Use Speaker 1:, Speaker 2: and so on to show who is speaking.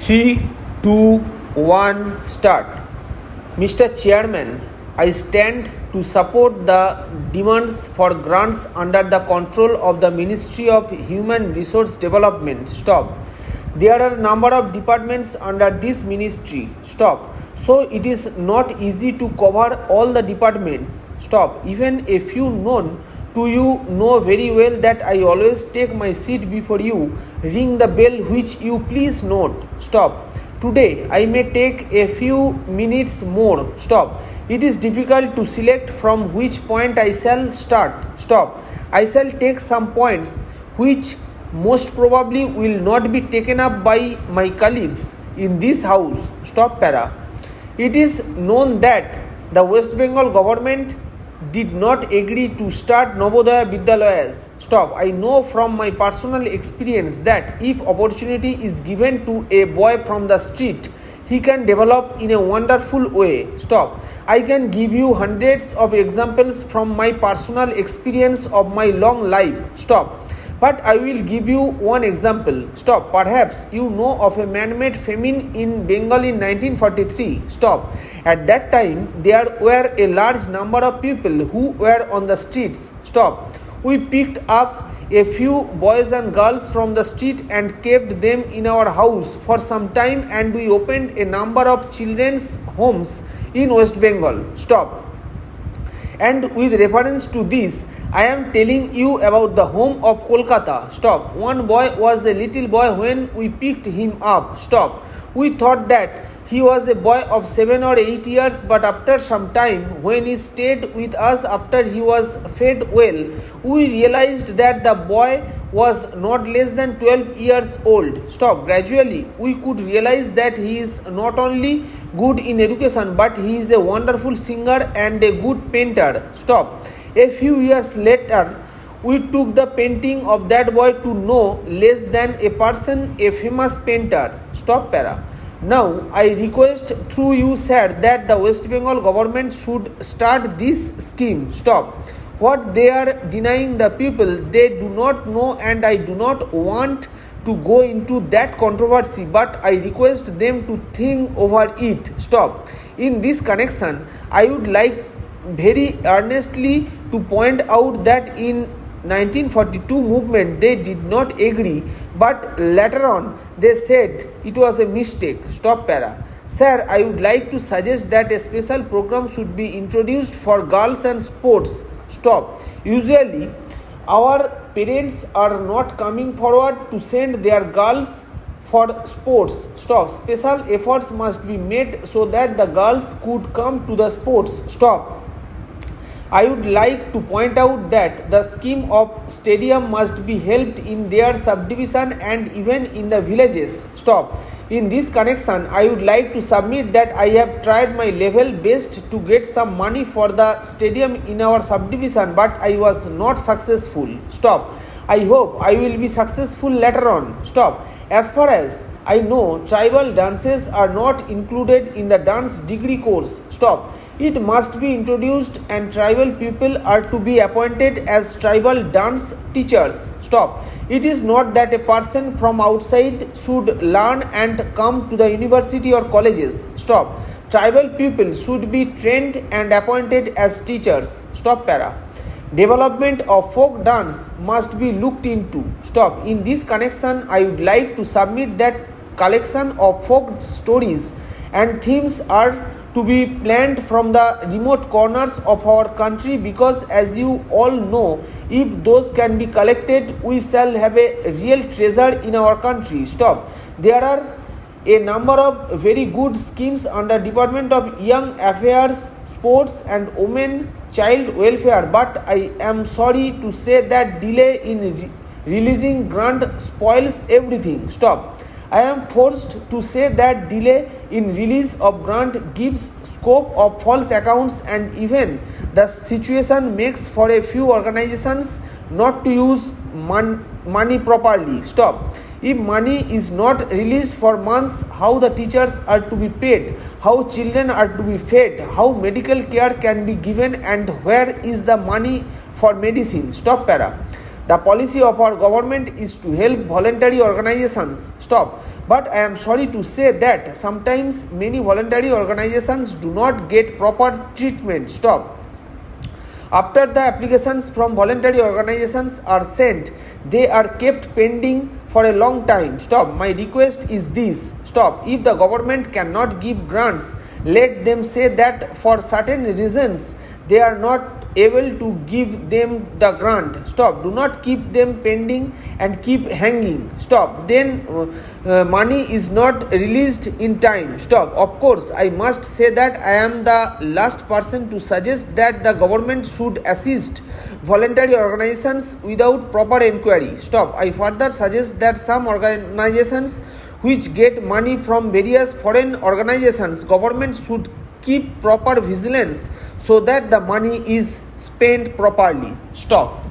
Speaker 1: 3, 2, 1, start. Mr. Chairman, I stand to support the demands for grants under the control of the Ministry of Human Resource Development. Stop. There are a number of departments under this ministry. Stop. So it is not easy to cover all the departments. Stop. Even a few known to you know very well that I always take my seat before you ring the bell, which you please note. Stop. Today I may take a few minutes more. Stop. It is difficult to select from which point I shall start. Stop. I shall take some points which most probably will not be taken up by my colleagues in this house. Stop para. It is known that the West Bengal government did not agree to start Navodaya Vidyalayas. Stop. I know from my personal experience that if opportunity is given to a boy from the street, he can develop in a wonderful way. Stop. I can give you hundreds of examples from my personal experience of my long life. Stop. But I will give you one example. Stop. Perhaps you know of a man-made famine in Bengal in 1943. Stop. At that time, there were a large number of people who were on the streets. Stop. We picked up a few boys and girls from the street and kept them in our house for some time, and we opened a number of children's homes in West Bengal. Stop. And with reference to this, I am telling you about the home of Kolkata. Stop. One boy was a little boy when we picked him up. Stop. We thought that he was a boy of 7 or 8 years, but after some time, when he stayed with us after he was fed well, we realized that the boy was not less than 12 years old. Stop. Gradually, we could realize that he is not only good in education, but he is a wonderful singer and a good painter. Stop. A few years later, we took the painting of that boy to no less than a person, a famous painter. Stop para. Now, I request through you, sir, that the West Bengal government should start this scheme. Stop. What they are denying the people, they do not know, and I do not want to go into that controversy, but I request them to think over it. Stop. In this connection, I would like very earnestly to point out that in 1942 movement they did not agree, but later on they said it was a mistake. Stop para. Sir, I would like to suggest that a special program should be introduced for girls and sports. Stop. Usually our parents are not coming forward to send their girls for sports. Stop. Special efforts must be made so that the girls could come to the sports. Stop. I would like to point out that the scheme of stadium must be helped in their subdivision and even in the villages. Stop. In this connection, I would like to submit that I have tried my level best to get some money for the stadium in our subdivision, but I was not successful. Stop. I hope I will be successful later on. Stop. As far as I know, tribal dances are not included in the dance degree course. Stop. It must be introduced, and tribal people are to be appointed as tribal dance teachers. Stop. It is not that a person from outside should learn and come to the university or colleges. Stop. Tribal people should be trained and appointed as teachers. Stop para. Development of folk dance must be looked into. Stop. In this connection, I would like to submit that collection of folk stories and themes are to be planned from the remote corners of our country, because as you all know, if those can be collected, we shall have a real treasure in our country. Stop. There are a number of very good schemes under Department of Young Affairs, Sports and Women Child Welfare, but I am sorry to say that delay in releasing grant spoils everything. Stop. I am forced to say that delay in release of grant gives scope of false accounts, and even the situation makes for a few organizations not to use money properly. Stop. If money is not released for months, how the teachers are to be paid, how children are to be fed, how medical care can be given, and where is the money for medicine? Stop para. The policy of our government is to help voluntary organizations. Stop. But I am sorry to say that sometimes many voluntary organizations do not get proper treatment. Stop. After the applications from voluntary organizations are sent, they are kept pending for a long time. Stop. My request is this. Stop. If the government cannot give grants, let them say that for certain reasons they are not able to give them the grant. Stop. Do not keep them pending and keep hanging. Stop. Then money is not released in time. Stop. Of course, I must say that I am the last person to suggest that the government should assist voluntary organizations without proper inquiry. Stop. I further suggest that some organizations which get money from various foreign organizations, government should keep proper vigilance so that the money is spent properly. Stop.